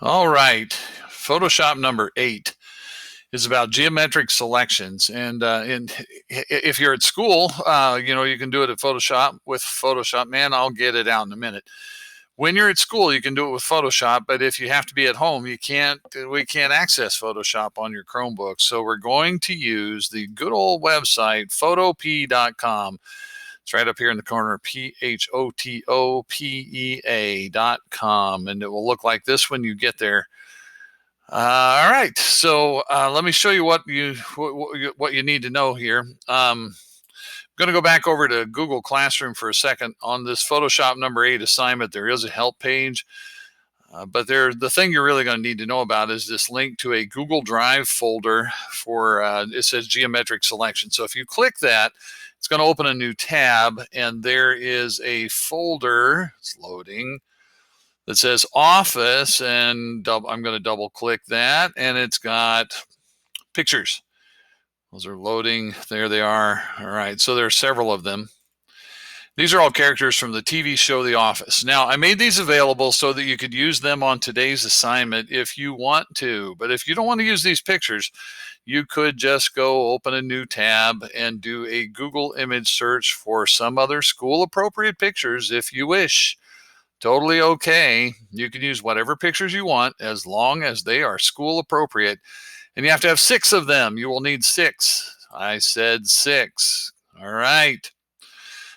All right. Photoshop number 8 is about geometric selections. And if you're at school, you can do it at Photoshop with Photoshop. Man, I'll get it out in a minute. When you're at school, you can do it with Photoshop, but if you have to be at home, you can't. We can't access Photoshop on your Chromebook. So we're going to use the good old website, photopea.com. It's right up here in the corner, photopea.com, and it will look like this when you get there. All right, so let me show you what you need to know here. I'm going to go back over to Google Classroom for a second. On this Photoshop number 8 assignment, there is a help page, but the thing you're really going to need to know about is this link to a Google Drive folder for, it says geometric selection. So if you click that, it's going to open a new tab, and there is a folder, it's loading, that says Office, and I'm going to double click that, and it's got pictures. Those are loading. There they are. All right, so there are several of them. These are all characters from the TV show The Office. Now, I made these available so that you could use them on today's assignment if you want to. But if you don't want to use these pictures, you could just go open a new tab and do a Google image search for some other school appropriate pictures if you wish. Totally okay. You can use whatever pictures you want as long as they are school appropriate. And you have to have 6 of them. You will need 6. I said 6. All right.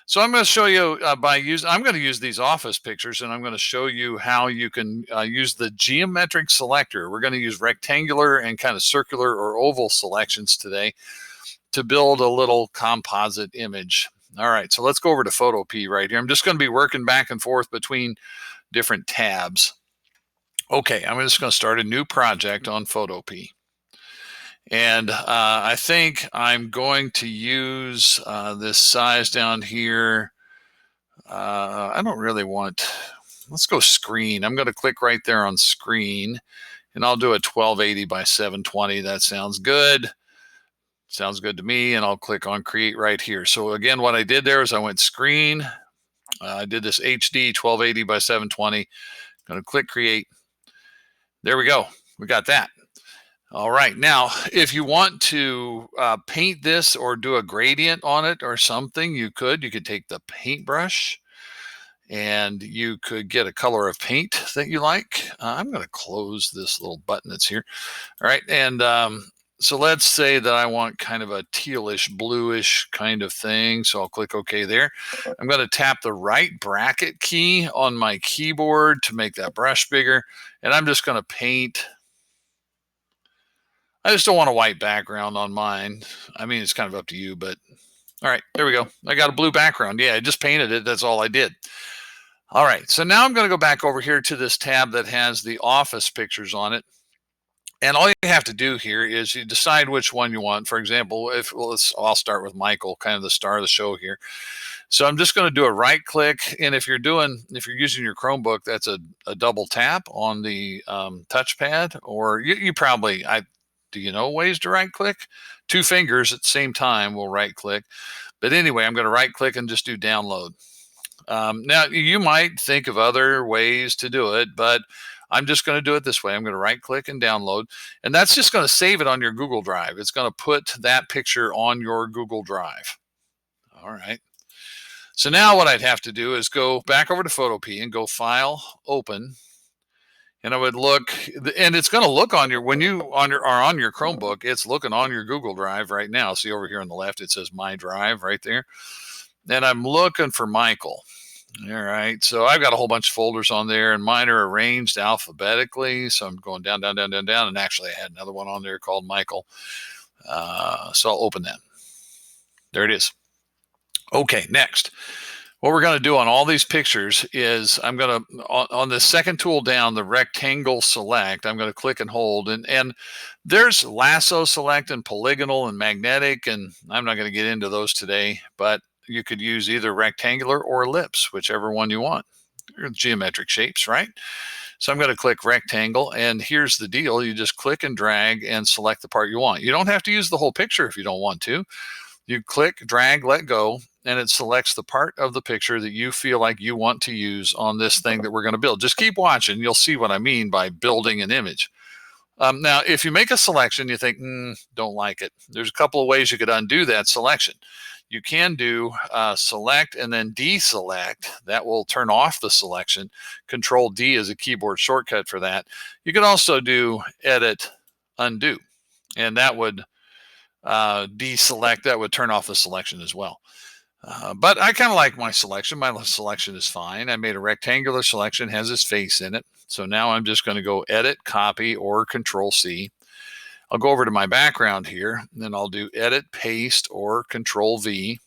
So I'm going to show you I'm going to use these office pictures, and I'm going to show you how you can use the geometric selector. We're going to use rectangular and kind of circular or oval selections today to build a little composite image. All right, so let's go over to Photopea right here. I'm just going to be working back and forth between different tabs. Okay, I'm just going to start a new project on Photopea. And I think I'm going to use this size down here. I don't really want, let's go screen. I'm going to click right there on screen, and I'll do a 1280 by 720. That sounds good. Sounds good to me, and I'll click on create right here. So again, what I did there is I went screen. I did this HD 1280 by 720. Going to click create. There we go. We got that. All right. Now, if you want to paint this or do a gradient on it or something, you could. You could take the paintbrush and you could get a color of paint that you like. I'm going to close this little button that's here. All right. And so let's say that I want kind of a tealish, bluish kind of thing. So I'll click OK there. I'm going to tap the right bracket key on my keyboard to make that brush bigger. And I'm just going to paint. I just don't want a white background on mine. I mean, it's kind of up to you, but all right, there we go. I got a blue background. Yeah, I just painted it. That's all I did. All right, so now I'm going to go back over here to this tab that has the office pictures on it. And all you have to do here is you decide which one you want. For example, I'll start with Michael, kind of the star of the show here. So I'm just going to do a right click. And if you're using your Chromebook, that's a double tap on the touchpad, or you probably, do you know ways to right click? 2 fingers at the same time will right click. But anyway, I'm going to right click and just do download. Now, you might think of other ways to do it, but I'm just going to do it this way. I'm going to right click and download, and that's just going to save it on your Google Drive. It's going to put that picture on your Google Drive. All right. So now what I'd have to do is go back over to Photopea and go File, Open. And I would look, and it's going to look on your, when you are on your Chromebook, it's looking on your Google Drive right now. See over here on the left, it says My Drive right there. And I'm looking for Michael. All right, so I've got a whole bunch of folders on there, and mine are arranged alphabetically. So I'm going down, down, down, down, down. And actually, I had another one on there called Michael. So I'll open that. There it is. Okay, next. What we're going to do on all these pictures is I'm going to, on the second tool down, the rectangle select, I'm going to click and hold. And there's lasso select and polygonal and magnetic, and I'm not going to get into those today, but you could use either rectangular or ellipse, whichever one you want. They're geometric shapes, right? So I'm going to click rectangle, and here's the deal. You just click and drag and select the part you want. You don't have to use the whole picture if you don't want to. You click, drag, let go, and it selects the part of the picture that you feel like you want to use on this thing that we're going to build. Just keep watching. You'll see what I mean by building an image. Now, if you make a selection, you think, don't like it. There's a couple of ways you could undo that selection. You can do select and then deselect. That will turn off the selection. Control D is a keyboard shortcut for that. You can also do edit, undo, and that would deselect. That would turn off the selection as well. But I kind of like my selection. My selection is fine. I made a rectangular selection, has his face in it. So now I'm just going to go edit, copy, or Control C. I'll go over to my background here, and then I'll do edit, paste, or Control V.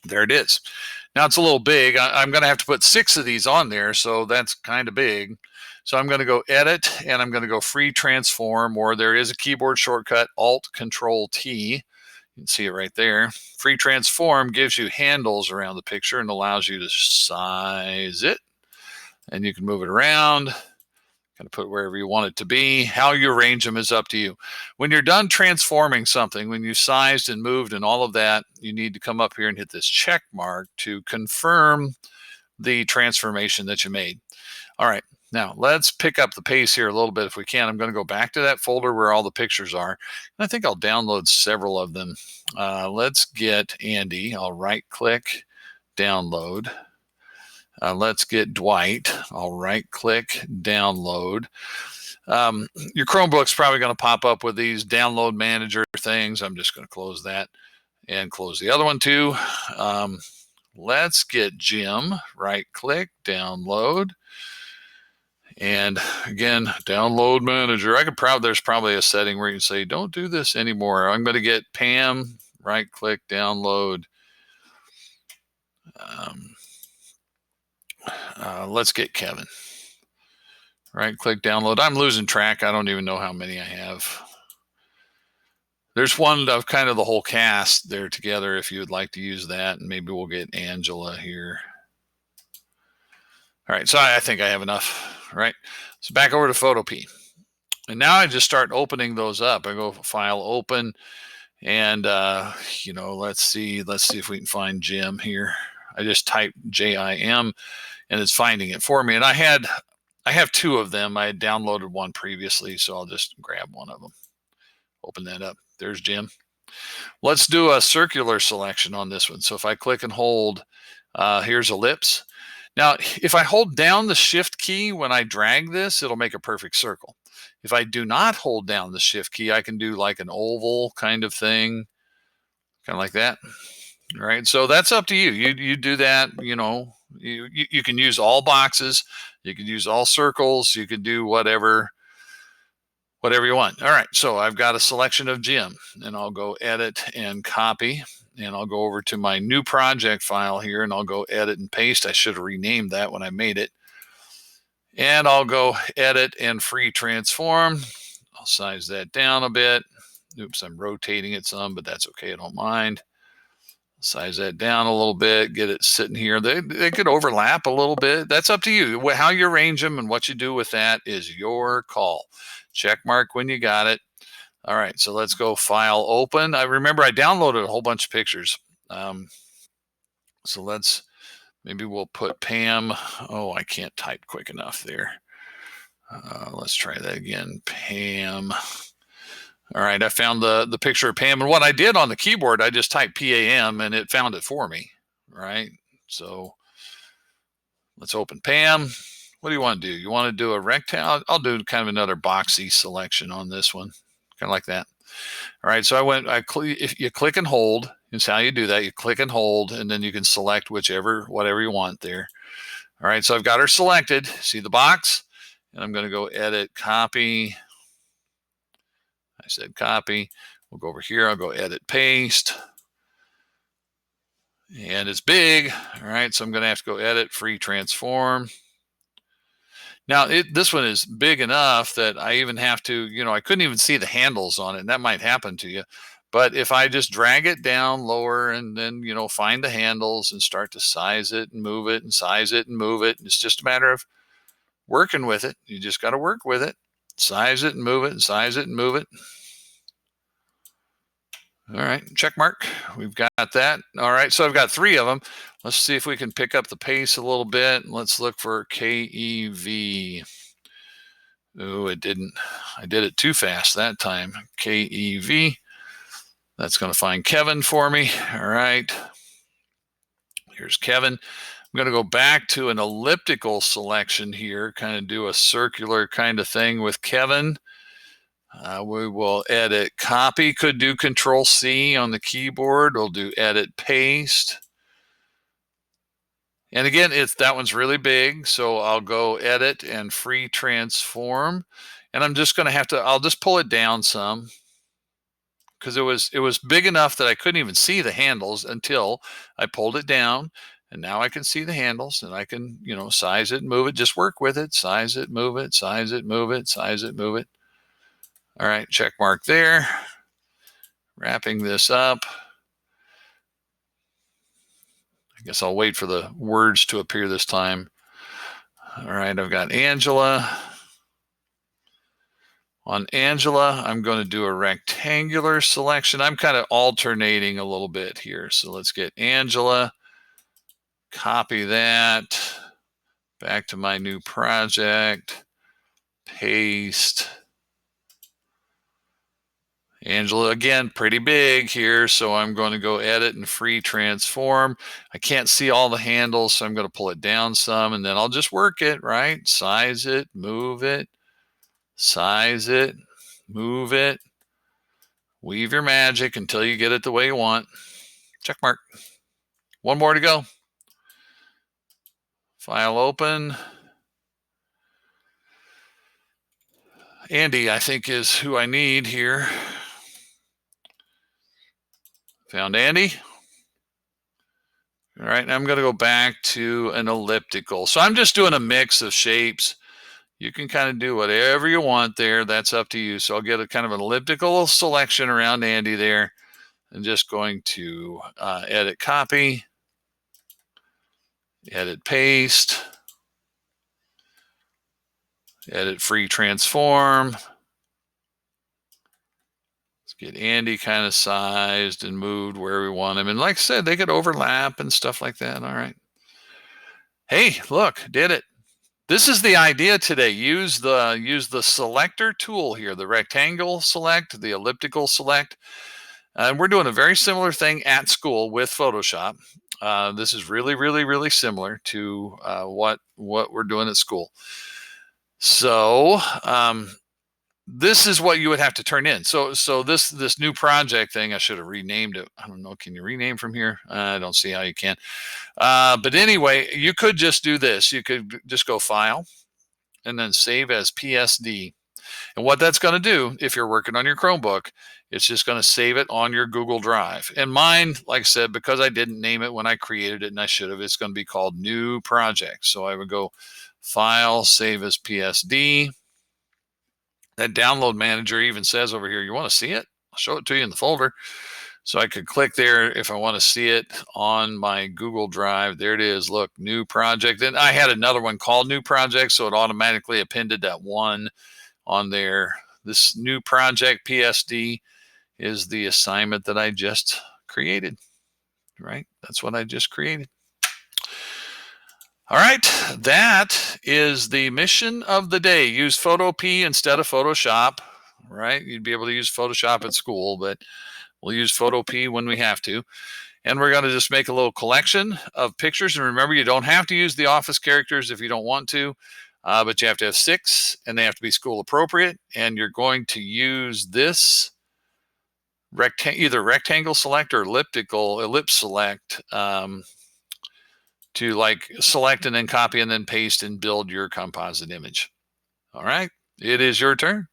There it is. Now it's a little big. I'm going to have to put 6 of these on there, so that's kind of big. So I'm going to go edit, and I'm going to go free transform, or there is a keyboard shortcut, Alt Control T. You can see it right there. Free transform gives you handles around the picture and allows you to size it. And you can move it around, kind of put wherever you want it to be. How you arrange them is up to you. When you're done transforming something, when you sized and moved and all of that, you need to come up here and hit this check mark to confirm the transformation that you made. All right, now let's pick up the pace here a little bit if we can. I'm going to go back to that folder where all the pictures are. And I think I'll download several of them. Let's get Andy. I'll right click, download. Let's get Dwight. I'll right click, download. Your Chromebook's probably going to pop up with these download manager things. I'm just going to close that and close the other one too. Let's get Jim. Right click, download. And again, download manager. There's probably a setting where you can say, don't do this anymore. I'm going to get Pam. Right click, download. Let's get Kevin. Right click, download. I'm losing track. I don't even know how many I have. There's one of kind of the whole cast there together if you would like to use that. And maybe we'll get Angela here. All right, so I think I have enough, right? So back over to Photopea. And now I just start opening those up. I go File, Open, and let's see if we can find Jim here. I just type JIM, and it's finding it for me. And I have 2 of them. I had downloaded one previously, so I'll just grab one of them. Open that up. There's Jim. Let's do a circular selection on this one. So if I click and hold, here's ellipse. Now, if I hold down the Shift key when I drag this, it'll make a perfect circle. If I do not hold down the Shift key, I can do like an oval kind of thing, kind of like that. All right, so that's up to you. You do that, you can use all boxes, you can use all circles, you can do whatever you want. All right, so I've got a selection of Jim, and I'll go edit and copy, and I'll go over to my new project file here, and I'll go edit and paste. I should have renamed that when I made it. And I'll go edit and free transform. I'll size that down a bit. Oops, I'm rotating it some, but that's okay, I don't mind. Size that down a little bit, get it sitting here. They could overlap a little bit. That's up to you. How you arrange them and what you do with that is your call. Check mark when you got it. All right, so let's go File, Open. I remember I downloaded a whole bunch of pictures. So maybe we'll put Pam. Oh, I can't type quick enough there. Let's try that again. Pam. All right, I found the picture of Pam. And what I did on the keyboard, I just typed PAM and it found it for me. Right? So let's open Pam. What do you want to do? You want to do a rectangle? I'll do kind of another boxy selection on this one. Kind of like that. All right, so if you click and hold, is how you do that. You click and hold, and then you can select whatever you want there. All right, so I've got her selected. See the box? And I'm going to go edit, copy. I said copy. We'll go over here. I'll go edit, paste. And it's big. All right, so I'm going to have to go edit, free transform. Now, this one is big enough that I even have to, I couldn't even see the handles on it, and that might happen to you. But if I just drag it down lower and then, find the handles and start to size it and move it and size it and move it, it's just a matter of working with it. You just got to work with it. Size it and move it and size it and move it. All right, check mark. We've got that. All right, so I've got 3 of them. Let's see if we can pick up the pace a little bit. Let's look for KEV. Oh, it didn't. I did it too fast that time. KEV. That's going to find Kevin for me. All right. Here's Kevin. I'm going to go back to an elliptical selection here, kind of do a circular kind of thing with Kevin. We will edit copy, could do Control C on the keyboard. We'll do edit paste. And again, that one's really big, so I'll go edit and free transform. And I'm just going to I'll just pull it down some, because it was big enough that I couldn't even see the handles until I pulled it down. And now I can see the handles, and I can, size it, move it, just work with it, size it, move it, size it, move it, size it, move it. All right, check mark there. Wrapping this up. I guess I'll wait for the words to appear this time. All right, I've got Angela. On Angela, I'm going to do a rectangular selection. I'm kind of alternating a little bit here. So let's get Angela, copy that, back to my new project, paste. Angela, again, pretty big here, so I'm going to go edit and free transform. I can't see all the handles, so I'm going to pull it down some, and then I'll just work it, right? Size it, move it, size it, move it. Weave your magic until you get it the way you want. Check mark. One more to go. File open. Andy, I think, is who I need here. Found Andy. All right, I'm going to go back to an elliptical. So I'm just doing a mix of shapes. You can kind of do whatever you want there. That's up to you. So I'll get a kind of an elliptical selection around Andy there. I'm just going to edit copy, edit paste, edit free transform. Let's get Andy kind of sized and moved where we want him. And like I said, they could overlap and stuff like that. All right. Hey, look, did it. This is the idea today. Use the selector tool here, the rectangle select, the elliptical select. And we're doing a very similar thing at school with Photoshop. This is really, really, really similar to what we're doing at school. So this is what you would have to turn in. So this new project thing, I should have renamed it. I don't know. Can you rename from here? I don't see how you can. But anyway, you could just do this. You could just go File and then Save as PSD. And what that's going to do, if you're working on your Chromebook, it's just going to save it on your Google Drive. And mine, like I said, because I didn't name it when I created it, and I should have, it's going to be called New Project. So I would go File, Save as PSD. That download manager even says over here, you want to see it? I'll show it to you in the folder. So I could click there if I want to see it on my Google Drive. There it is. Look, New Project. And I had another one called New Project, so it automatically appended that one on there. This New Project PSD is the assignment that I just created, right? That's what I just created. All right, that is the mission of the day. Use Photopea instead of Photoshop, right? You'd be able to use Photoshop at school, but we'll use Photopea when we have to. And we're going to just make a little collection of pictures. And remember, you don't have to use the office characters if you don't want to, but you have to have 6, and they have to be school appropriate. And you're going to use this either rectangle select or ellipse select to like select and then copy and then paste and build your composite image. All right, it is your turn.